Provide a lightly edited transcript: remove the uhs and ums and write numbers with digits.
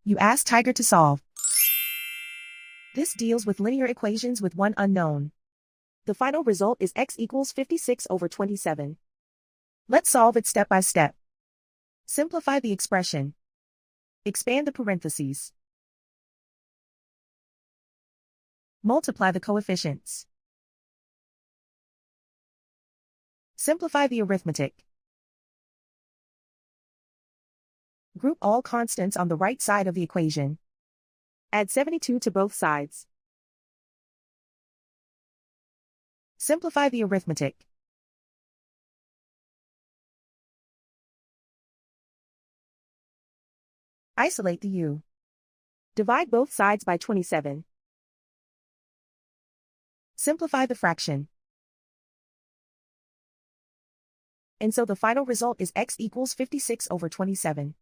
You ask Tiger to solve. This deals with linear equations with one unknown. The final result is x equals 56/27. Let's solve it step by step. Simplify the expression. Expand the parentheses. Multiply the coefficients. Simplify the arithmetic. Group all constants on the right side of the equation. Add 72 to both sides. Simplify the arithmetic. Isolate the u. Divide both sides by 27. Simplify the fraction. And so the final result is x equals 56/27.